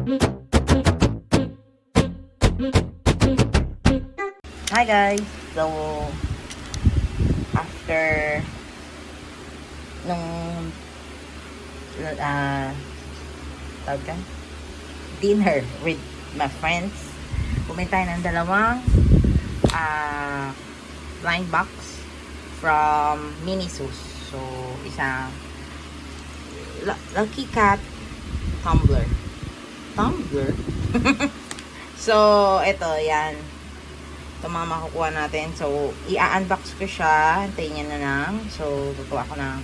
Hi guys! So, after nung tawag ka? Dinner with my friends, bumili tayo ng dalawang blind box from Minisus. So, isang Lucky Cat tumbler. So, ito, yan. Ito mga makukuha natin. So, i-unbox ko siya. Hintayin nyo na lang. So, gagawa ko ng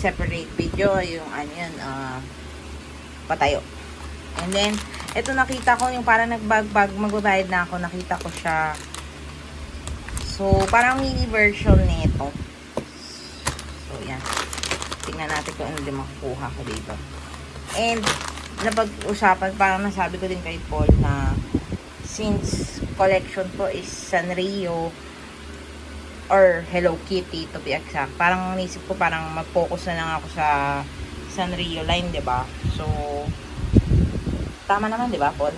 separate video. Yung ano yun, patayo. And then, ito nakita ko yung parang magbabayad na ako. Nakita ko siya. So, parang mini version nito. So, yan. Tingnan natin kung ano din makukuha ko dito. And, napag-usapan, parang nasabi ko din kay Paul na since collection ko is Sanrio or Hello Kitty to be exact, parang nisip ko parang mag-focus na lang ako sa Sanrio line, 'di ba? So tama naman, 'di ba, Paul?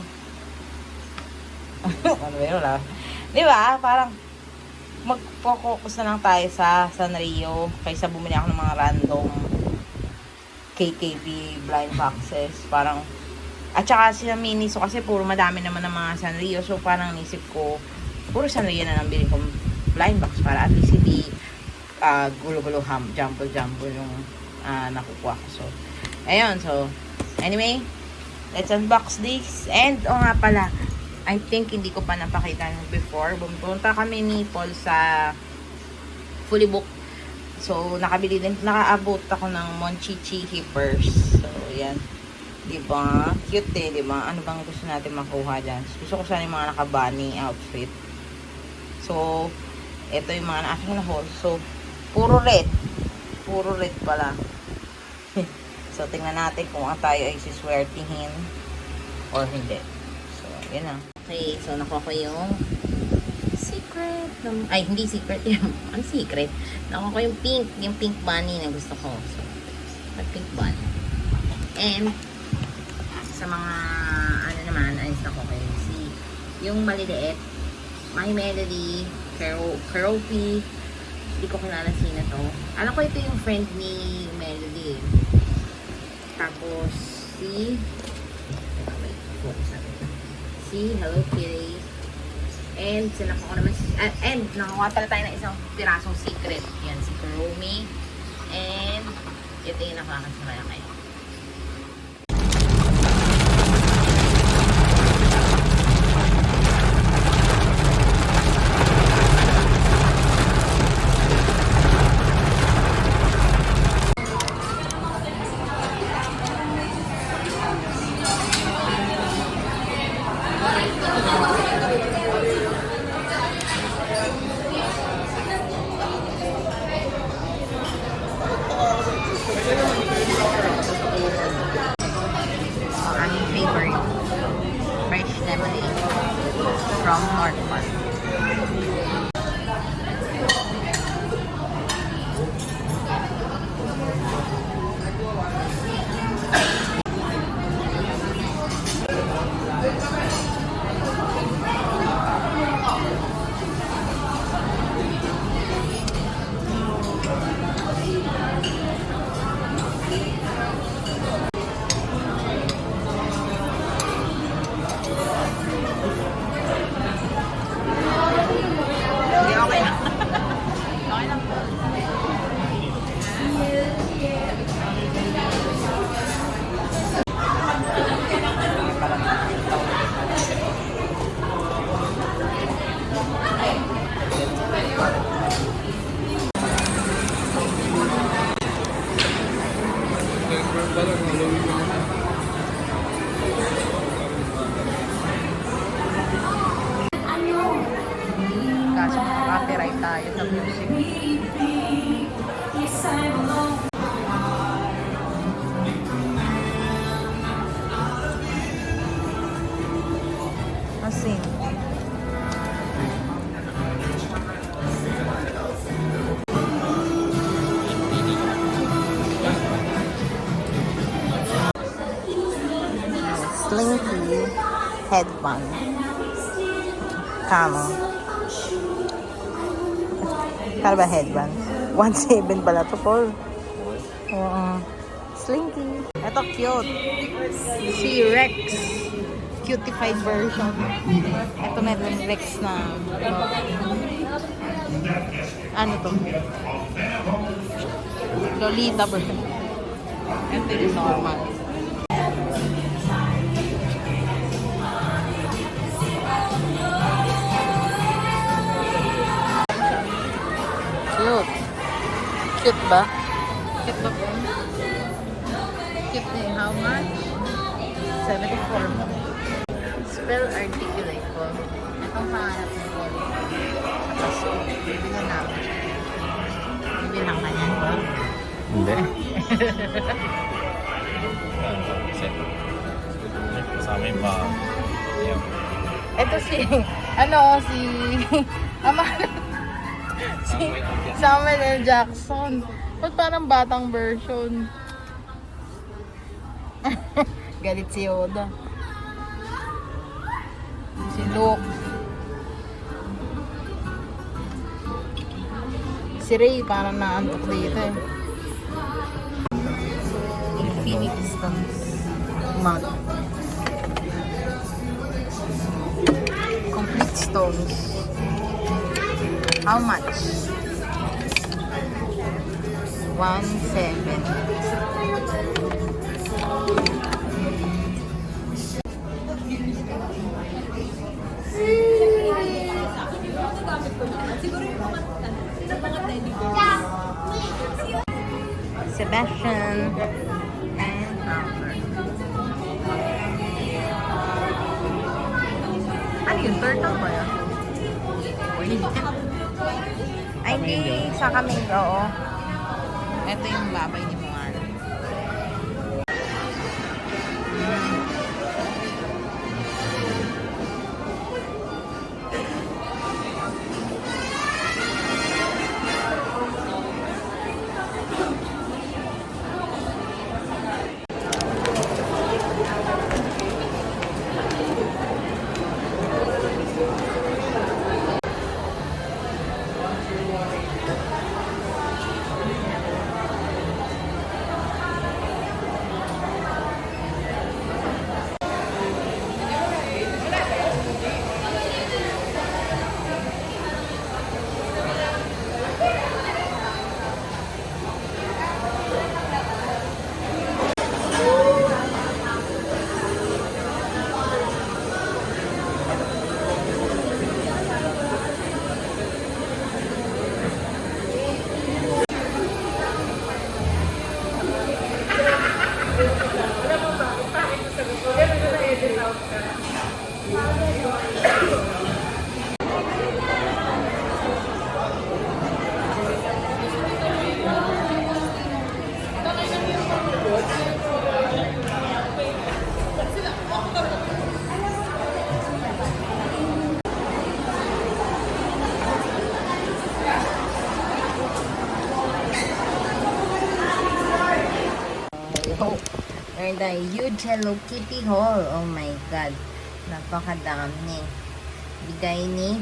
Ano meron lang. 'Di ba? Parang mag-focus na lang tayo sa Sanrio kaysa bumili ako ng mga random KKB blind boxes. Parang at saka sila Miniso kasi puro madami naman ng mga Sanrio. So parang nisip ko puro Sanrio na lang bilhin kong blind box para at least hindi gulo-gulo jumbo yung nakukuha ko. So ayun, so anyway, let's unbox this. And nga pala, I think hindi ko pa napakita before. Pumunta kami ni Paul sa Fully Book. So nakaabot ako ng Monchichi Hippers. So yan, diba? Cute eh, diba? Ano bang gusto natin makuha dyan? Gusto ko sana yung mga naka-bunny outfit. So, ito yung mga aking na-haul. So, puro red. Puro red pala. So, tingnan natin kung tayo ay siswertihin or hindi. So, yun na. Okay, so nakuha ko yung secret. Ay, hindi secret yun. Ang secret. Nakuha ko yung pink bunny na gusto ko. So, pink bunny. And, sa mga ano naman, ayos na ko kayo. Si yung maliliit, My Melody, Keroppi, hindi ko kilala sino to. Alam ko ito yung friend ni Melody. Tapos si Hello Kitty. And sinakuha ko naman and nakakuha pala tayo ng isang pirasong secret. Yan, si Kuromi. And ito yung nakakasama kayo. Aming favorite fresh lemonade from North Park. Kaso copyright tayo sa music. Asin. Slinky headband. Kamo. Kano ba headband? 1.7 pala to, Paul. Slinky. Ito cute. Si Rex. Cutified version. Ito meron Rex na. Ano to? Lolita version. Ito yung normal. Cute. Cute ba? Cute ba po? Cute eh. How much? 74 mo. Spell articulate po. Itong pangarap mo po. Tapos, bibilan namin. Bibilang ka niyan ba? Hindi. Kasama yung ba? Yeah. Ito si, si, si Samuel L. Jackson. Ba't parang batang version? Galit si Yoda. Si Luke. Si Rey parang naantok dito eh. Infinity Stones. Mag. Complete stones. How much? 1.7. Sebastian and Albert. Ano yun? Turtle ba yun? Ay, hindi. Sa kami, oo. Ito yung babay ni Moana. Or the huge Hello Kitty haul. Oh my God. Napakadami. Bigay ni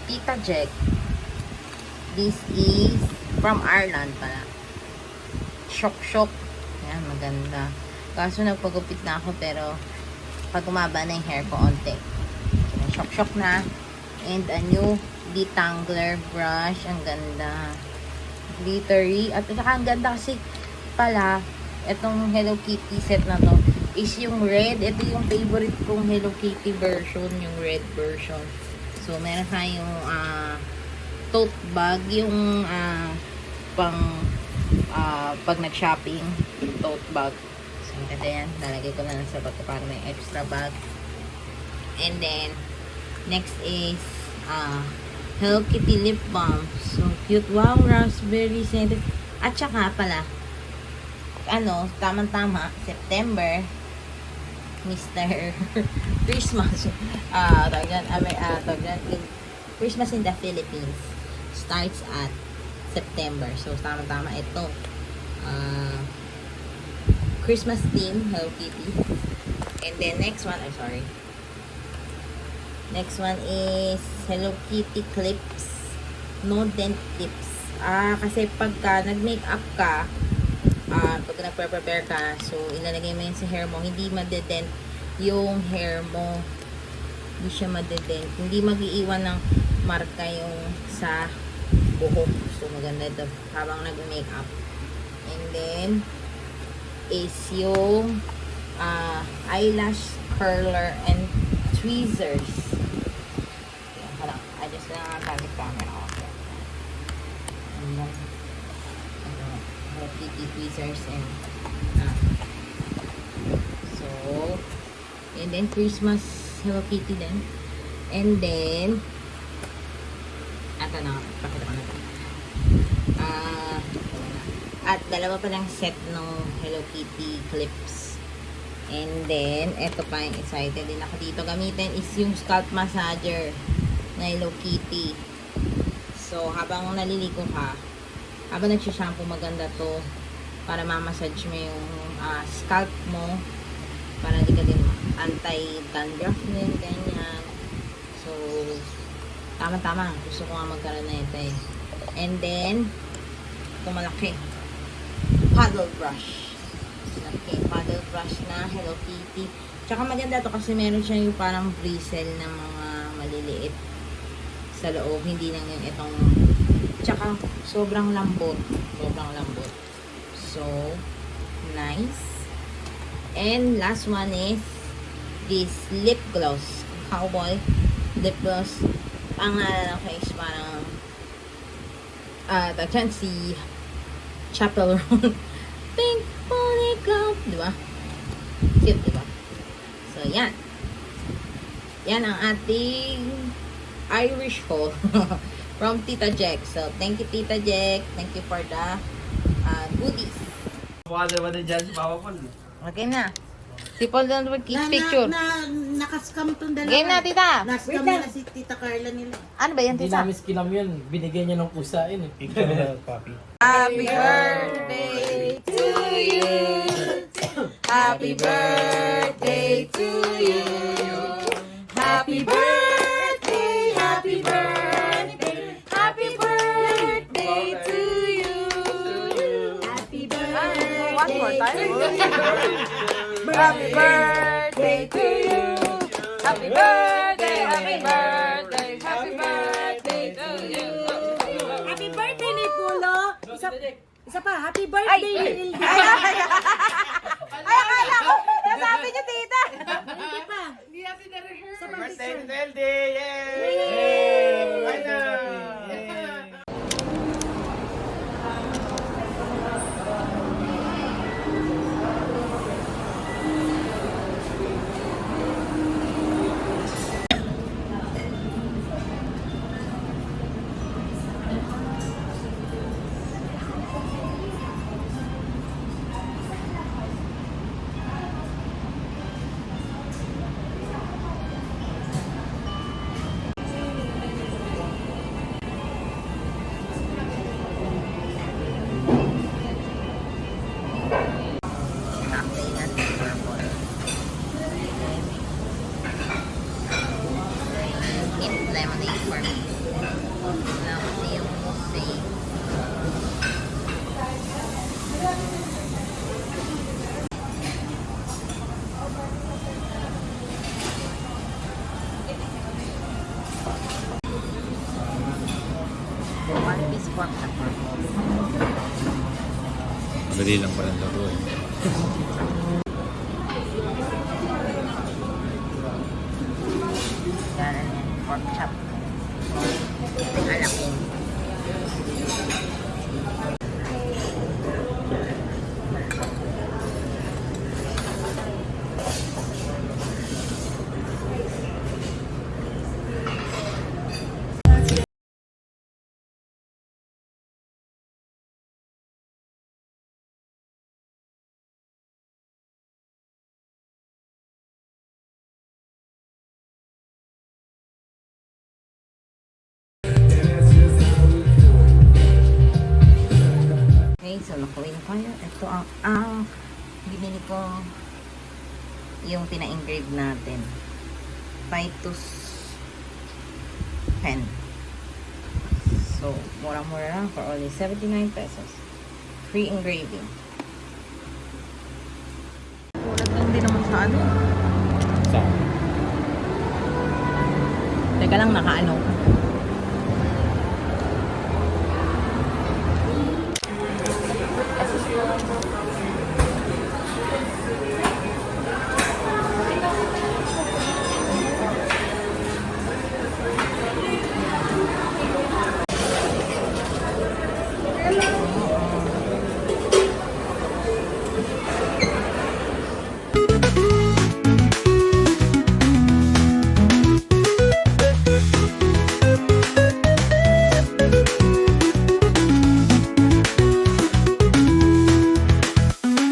Tita Jack. This is from Ireland pala. Shock. Yan, maganda. Kaso nagpagupit na ako pero pag umaba na yung hair ko onte. Shock na. And a new detangler brush. Ang ganda. Glittery. At saka ang ganda kasi pala itong Hello Kitty set na to is yung red. Ito yung favorite kong Hello Kitty version, yung red version. So, meron tayong tote bag, yung pag nag-shopping, tote bag. So, ganda yan. Nalagay ko na lang sa bag para may extra bag. And then, next is Hello Kitty lip balm. So, cute. Wow, raspberry scented. At saka pala, tamang-tama, September, Mr. Christmas. Christmas in the Philippines starts at September. So, tamang-tama ito. Christmas theme, Hello Kitty. And then next one, I'm sorry. Next one is Hello Kitty clips. No dent tips. Kasi pagka nag-makeup ka, pag nagpre-prepare ka, so ilalagay mo yun sa hair mo, hindi madedent yung hair mo. Hindi siya madedent. Hindi mag-iiwan ng marka yung sa buhok. So maganda ito habang nag-makeup. And then, is yung eyelash curler and tweezers. Yan, parang, I just lang ang target camera. Okay. And then, Hello Kitty tweezers and so, and then Christmas Hello Kitty din. And then, ito na, pakita ko na ito. At dalawa pa lang set ng Hello Kitty clips. And then, ito pa yung excited din ako dito. Gamitin is yung scalp massager na Hello Kitty. So, habang naliligo ka, habang nagsishampoo, maganda to para mamassage mo yung scalp mo para di ka din anti-dandruff din, ganyan. So, tama-tama. Gusto ko nga magkaroon na ito eh. And then, ito malaki. Paddle brush. Okay, paddle brush na Hello Kitty. Tsaka maganda to kasi meron siya yung parang bristle na mga maliliit sa loob. Hindi lang yung itong tsaka sobrang lambot. Sobrang lambot. So, nice. And last one is this lip gloss. Cowboy lip gloss. Ang naalala ko is parang tagyan si Chapel Roan. Pink Pony Club. Diba? Cute, diba? So, yan. Yan ang ating Irish haul from Tita Jack. So, thank you, Tita Jack. Thank you for the goodies. Okay na. Si Paul don't keep picture. Nakaskam tong dalawa. Game na, Tita. Naskam na si Tita Carla nila. Ano ba yan, Hindi Tita? namin skinam yun. Binigay niya ng pusa yun eh. Picture na papi. Happy birthday to you. Happy birthday to you. Happy birthday, happy birthday, happy birthday to you. Happy birthday. One more time. Happy birthday to you. Happy birthday, happy birthday, happy birthday to you. Happy birthday ni Pulo. Isa pa, happy birthday ni Hildy. Ay, akala ko, nasabi niyo, Tita. Hindi pa. Hindi natin na-rehearse. Sa picture. Lemonade for me. Now, milk say. One piece pork chop. Madali lang pala ito eh. Yan, pork chop. Alakin. Okay, so nakuha ko yun. Ito ang binili ko yung pina-engrave natin. Titus pen. So, murang-mura lang for only 79 pesos. Free engraving. Ulat lang din naman sa ano. Sa Teka lang, nakaano.